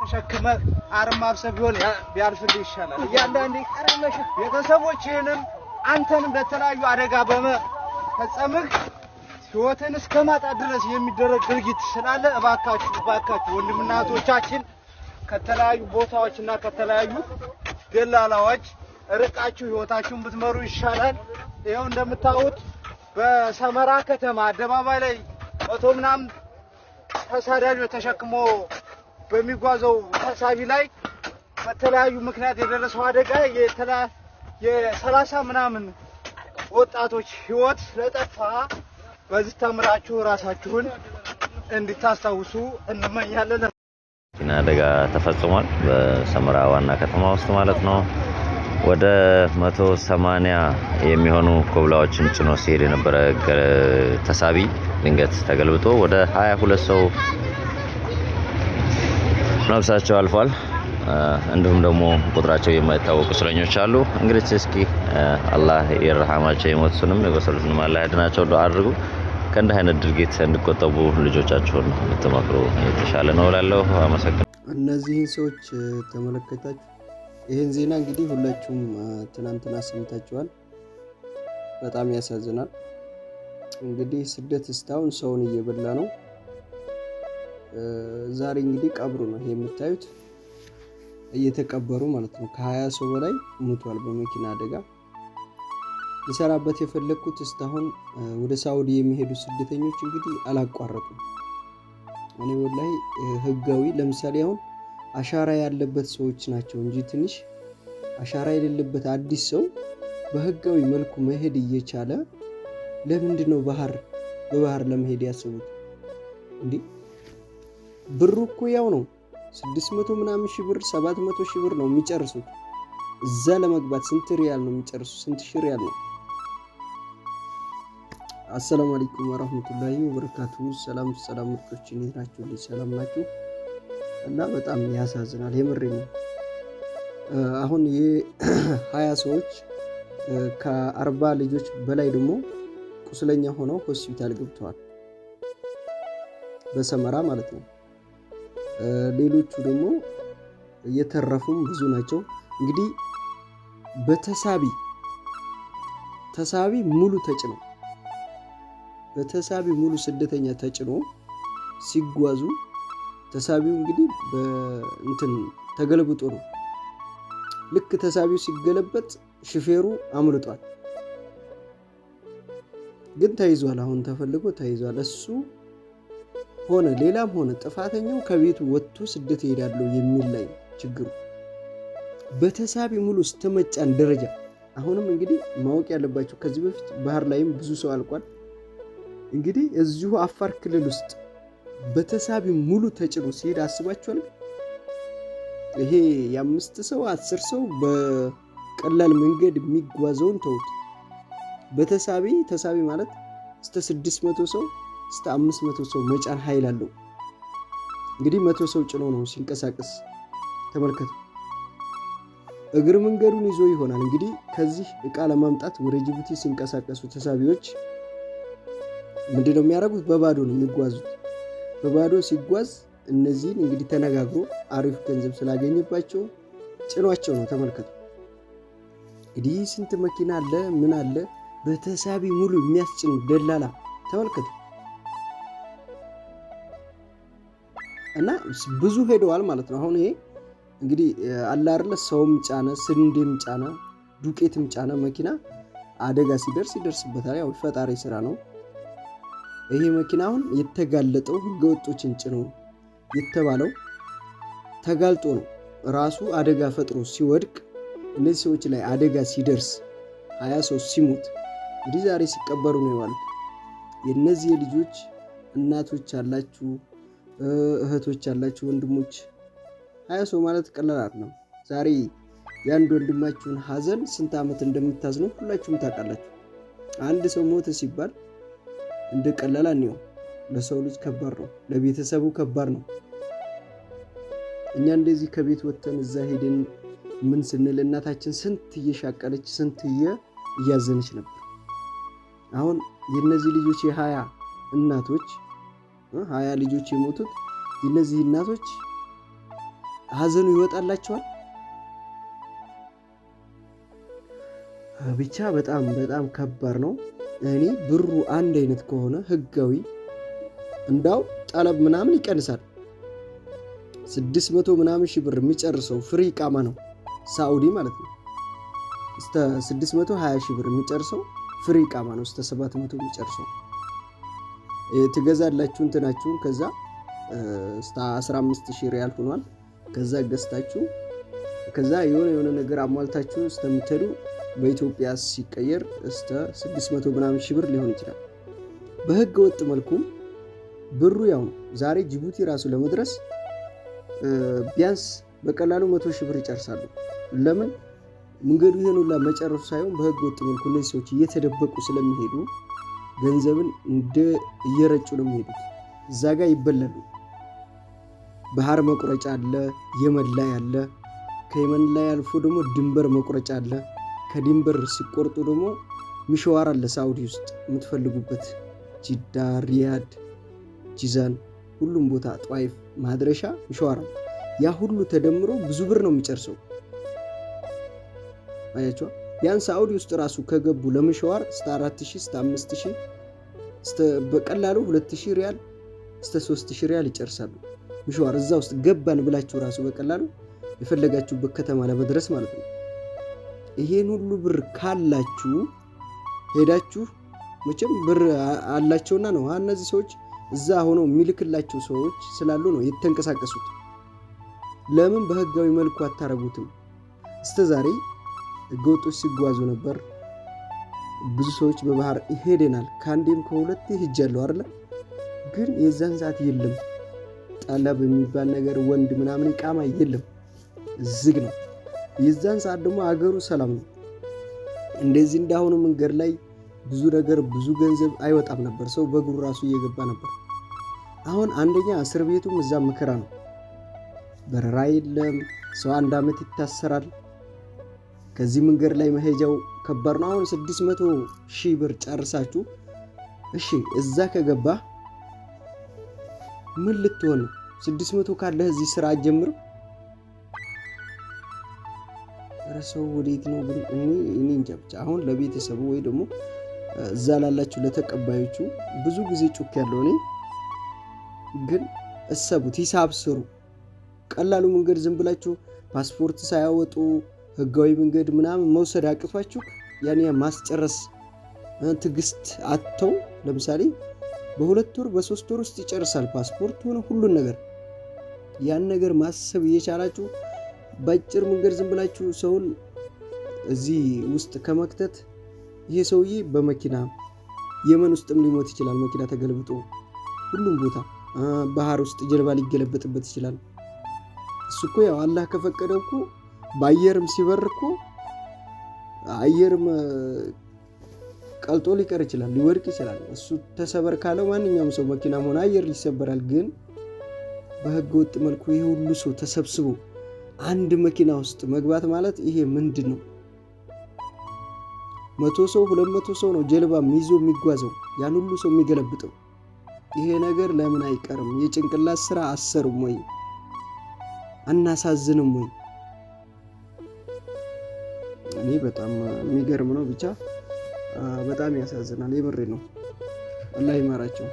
ተሸክመ አርማብ ሰብዮን ቢያልፍልህ ይሻላል ያንዳንዴ ቀረመሽ ቤተሰቦችህንም አንተንም ለተለያዩ አደጋ በመፈጸምህ ህይወትን እስከማጣት ድረስ የሚደረግ ድርጊት ስላለ እባካችሁ ወንድምና እህቶቻችን ከተለያዩ ቦታዎችና ከተለያዩ ደላላዎች ርቃችሁ ህይወታችሁን ብትመሩ ይሻላል ይሄው እንደምታዩት በሰመራ ከተማ አደባባይ ላይ መቶ ምናምን ተሳዳጆች ተሸክሞ በሚጓዘው ተሳቢ ላይ በተለያዩ ምክንያት የደረሰው አደጋ የ30 ምናምን ወጣቶች ህይወት ስለጠፋ በዚህ ተምራችሁ ራሳችሁን እንድታስታውሱ እንመኛለን። አደጋ ተፈጽሟል በሰመራ ዋና ከተማ ውስጥ ማለት ነው። ወደ 180 የሚሆኑ ኮብላዎችን ጭኖ ሲሄድ የነበረ ተሳቢ ድንገት ተገልብጦ ወደ 22 ሰው ነፍሳቸው አልፏል። እንዲሁም ደግሞ ቁጥራቸው የማይታወቁ እስረኞች አሉ። እንግዲህ እስኪ አላህ ይርሐማቸው የሞቱንም የቆሰሉትንም አላህ ያድናቸው ዱአ አድርጉ። ከእንዲህ አይነት ድርጊት እንዲቆጠቡ ልጆቻቸውን ብትመክሩ የተሻለ ነው እላለሁ። አመሰግናለሁ። እነዚህን ሰዎች ተመለከታችሁ። ይሄን ዜና እንግዲህ ሁላችሁም ትናንትና ሰምታችኋል። በጣም ያሳዝናል። እንግዲህ ስደት እስካሁን ሰውን እየበላ ነው። ዛሬ እንግዲህ ቀብሩ ነው ይሄ የምታዩት እየተቀበሩ ማለት ነው። ከ20 ሰው በላይ ሞቷል በመኪና አደጋ። ልሰራበት የፈለኩት እስካሁን ወደ ሳውዲ የሚሄዱ ስደተኞች እንግዲህ አላቋረጡም። እኔ ወላሂ ህጋዊ ለምሳሌ አሁን አሻራ ያለበት ሰዎች ናቸው እንጂ ትንሽ አሻራ የሌለበት አዲስ ሰው በህጋዊ መልኩ መሄድ እየቻለ ለምንድነው በባህር ለመሄድ ያሰቡት? እንዴ ብሩ እኮ ያው ነው 600 ምናምን ሺህ ብር 700 ሺህ ብር ነው የሚጨርሱት። እዛ ለመግባት ስንት ሪያል ነው የሚጨርሱት? ስንት ሺህ ሪያል ነው? አሰላሙ አለይኩም ወራህመቱላሂ ወበረካቱ። ሰላም ምርጦች እንዴት ናችሁ? ሰላም ናችሁ? እና በጣም ያሳዝናል የምሬ ነው። አሁን የ20 ሰዎች ከ40 ልጆች በላይ ደግሞ ቁስለኛ ሆነው ሆስፒታል ገብተዋል በሰመራ ማለት ነው። ሌሎቹ ደግሞ የተረፉም ብዙ ናቸው። እንግዲህ በተሳቢ ሙሉ ተጭኖ በተሳቢ ሙሉ ስደተኛ ተጭኖ ሲጓዙ ተሳቢው እንግዲህ በእንትን ተገልብጦ ነው። ልክ ተሳቢው ሲገለበጥ ሹፌሩ አምልጧል፣ ግን ተይዟል። አሁን ተፈልጎ ተይዟል። እሱ ሆነ ሌላም ሆነ ጥፋተኛው ከቤቱ ወጥቶ ስደት ይሄዳል የሚል ላይ ችግሩ በተሳቢ ሙሉ ስተመጫን ደረጃ። አሁንም እንግዲህ ማወቅ ያለባቸው ከዚህ በፊት ባህር ላይም ብዙ ሰው አልቋል። እንግዲህ እዚሁ አፋር ክልል ውስጥ በተሳቢ ሙሉ ተጭኖ ሲሄድ አስባችኋል? ይሄ የ5 ሰው 10 ሰው በቀላል መንገድ የሚጓዘውን ተውት። በተሳቢ ማለት እስከ 600 ሰው እስከ 500 ሰው መጫን ኃይል አለው። እንግዲህ 100 ሰው ጭኖ ነው ሲንቀሳቀስ ተመልከቱ። እግር መንገዱን ይዞ ይሆናል እንግዲህ ከዚህ እቃ ለማምጣት ወደ ጅቡቲ ሲንቀሳቀሱ ተሳቢዎች ምንድነው የሚያደርጉት? በባዶ ነው የሚጓዙት። በባዶ ሲጓዝ እነዚህን እንግዲህ ተነጋግሮ አሪፍ ገንዘብ ስላገኘባቸው ጭኗቸው ነው። ተመልከቱ እንግዲህ ስንት መኪና አለ ምን አለ በተሳቢ ሙሉ የሚያስጭን ደላላ ተመልከቱ። እና ብዙ ሄደዋል ማለት ነው። አሁን ይሄ እንግዲህ አለ አይደለ ሰውም ጫነ ስንዴም ጫነ ዱቄትም ጫነ መኪና አደጋ ሲደርስበታል። ያው ፈጣሪ ስራ ነው። ይሄ መኪና አሁን የተጋለጠው ህገወጦችን ጭኖ የተባለው ተጋልጦ ነው። ራሱ አደጋ ፈጥሮ ሲወድቅ እነዚህ ሰዎች ላይ አደጋ ሲደርስ 20 ሰው ሲሞት እንግዲህ ዛሬ ሲቀበሩ ነው የዋሉት። የነዚህ ልጆች እናቶች አላችሁ፣ እህቶች አላችሁ፣ ወንድሞች 20 ሰው ማለት ቀላል አይደለም። ዛሬ የአንድ ወንድማችሁን ሀዘን ስንት ዓመት እንደምታዝነው ሁላችሁም ታውቃላችሁ። አንድ ሰው ሞተ ሲባል እንደ ቀላል ነው። ለሰው ልጅ ከባድ ነው፣ ለቤተሰቡ ከባድ ነው። እኛ እንደዚህ ከቤት ወጥተን እዛ ሄደን ምን ስንል እናታችን ስንት እየሻቀለች ስንት እያዘነች ነበር። አሁን የነዚህ ልጆች የ20 እናቶች 20 ልጆች የሞቱት የነዚህ እናቶች ሀዘኑ ይወጣላቸዋል። ብቻ በጣም በጣም ከባድ ነው። እኔ ብሩ አንድ አይነት ከሆነ ህጋዊ እንዳው ጠለብ ምናምን ይቀንሳል። 600 ምናምን ሺህ ብር የሚጨርሰው ፍሪ ቃማ ነው ሳኡዲ ማለት ነው። እስከ 620 ሺህ ብር የሚጨርሰው ፍሪ ቃማ ነው። እስከ 700 የሚጨርሰው ትገዛላችሁ እንትናችሁን ከዛ እስከ 15000 ሪያል ሆኗል። ከዛ ገዝታችሁ ከዛ የሆነ ነገር አሟልታችሁ እስከምትሄዱ በኢትዮጵያ ሲቀየር እስከ 600 ምናምን ሺህ ብር ሊሆን ይችላል። በህገ ወጥ መልኩም ብሩ ያው ዛሬ ጅቡቲ ራሱ ለመድረስ ቢያንስ በቀላሉ 100 ሺህ ብር ይጨርሳሉ። ለምን መንገዱ ይሄን ሁላ መጨረሱ ሳይሆን በህገ ወጥ መልኩ እነዚህ ሰዎች እየተደበቁ ስለሚሄዱ ገንዘብን እንደ እየረጩ ነው የሚሄዱት። እዛ ጋር ይበላሉ። ባህር መቁረጫ አለ፣ የመን ላይ አለ። ከየመን ላይ አልፎ ደግሞ ድንበር መቁረጫ አለ። ከድንበር ሲቆርጡ ደግሞ ሚሽዋር አለ ሳኡዲ ውስጥ የምትፈልጉበት ጅዳ፣ ሪያድ፣ ጂዛን ሁሉም ቦታ ጧይፍ ማድረሻ ሚሽዋር። ያ ሁሉ ተደምሮ ብዙ ብር ነው የሚጨርሰው። አያችሁ ያን ሳኡዲ ውስጥ ራሱ ከገቡ ለሚሽዋር እስከ 4000 እስከ 5000 እስከ በቀላሉ 2000 ሪያል እስከ 3000 ሪያል ይጨርሳሉ። ሚሽዋር እዛ ውስጥ ገባን ብላችሁ ራሱ በቀላሉ የፈለጋችሁበት ከተማ ለመድረስ ማለት ነው። ይሄን ሁሉ ብር ካላችሁ ሄዳችሁ መቼም ብር አላቸውና ነው እነዚህ ሰዎች እዛ ሆነው የሚልክላቸው ሰዎች ስላሉ ነው የተንቀሳቀሱት። ለምን በህጋዊ መልኩ አታረጉትም? እስከዛሬ ህገወጦች ሲጓዙ ነበር። ብዙ ሰዎች በባህር ይሄደናል። ከአንዴም ከሁለቴ ሄጃለሁ አይደል? ግን የዛን ሰዓት የለም ጠለብ የሚባል ነገር ወንድ ምናምን ይቃማ የለም፣ ዝግ ነው። የዛን ሰዓት ደግሞ አገሩ ሰላም ነው። እንደዚህ እንዳሁኑ መንገድ ላይ ብዙ ነገር ብዙ ገንዘብ አይወጣም ነበር። ሰው በእግሩ ራሱ እየገባ ነበር። አሁን አንደኛ እስር ቤቱም እዛ መከራ ነው። በረራ የለም። ሰው 1 ዓመት ይታሰራል። ከዚህ መንገድ ላይ መሄጃው ከባድ ነው። አሁን 600 ሺህ ብር ጨርሳችሁ እሺ እዛ ከገባ ምን ልትሆን? 600 ካለ እዚህ ስራ አጀምር። ረሰው ወዴት ነው ግን? እኔ እንጃ። ብቻ አሁን ለቤተሰቡ ወይ ደግሞ እዛ ላላችሁ ለተቀባዮቹ ብዙ ጊዜ ጩክ ያለው እኔ ግን እሰቡት፣ ሂሳብ ስሩ። ቀላሉ መንገድ ዝም ብላችሁ ፓስፖርት ሳያወጡ ህጋዊ መንገድ ምናምን መውሰድ አቅቷችሁ ያን ማስጨረስ ትግስት አጥተው ለምሳሌ በ2 ወር በ3 ወር ውስጥ ይጨርሳል ፓስፖርት ሆነ ሁሉን ነገር። ያን ነገር ማሰብ እየቻላችሁ በአጭር መንገድ ዝም ብላችሁ ሰውን እዚህ ውስጥ ከመክተት ይሄ ሰውዬ በመኪና የመን ውስጥም ሊሞት ይችላል። መኪና ተገልብጦ ሁሉም ቦታ ባህር ውስጥ ጀልባ ሊገለበጥበት ይችላል። እሱ እኮ ያው አላህ ከፈቀደው እኮ በአየርም ሲበር እኮ አየርም ቀልጦ ሊቀር ይችላል፣ ሊወድቅ ይችላል። እሱ ተሰበር ካለው ማንኛውም ሰው መኪናም ሆነ አየር ሊሰበራል። ግን በህገ ወጥ መልኩ ይሄ ሁሉ ሰው ተሰብስቦ አንድ መኪና ውስጥ መግባት ማለት ይሄ ምንድን ነው? 100 ሰው 200 ሰው ነው ጀልባም ይዞ የሚጓዘው ያን ሁሉ ሰው የሚገለብጠው። ይሄ ነገር ለምን አይቀርም? የጭንቅላት ስራ አሰሩም ወይ? አናሳዝንም ወይ? እኔ በጣም የሚገርም ነው። ብቻ በጣም ያሳዝናል። የምሬ ነው። አላህ ይማራቸው።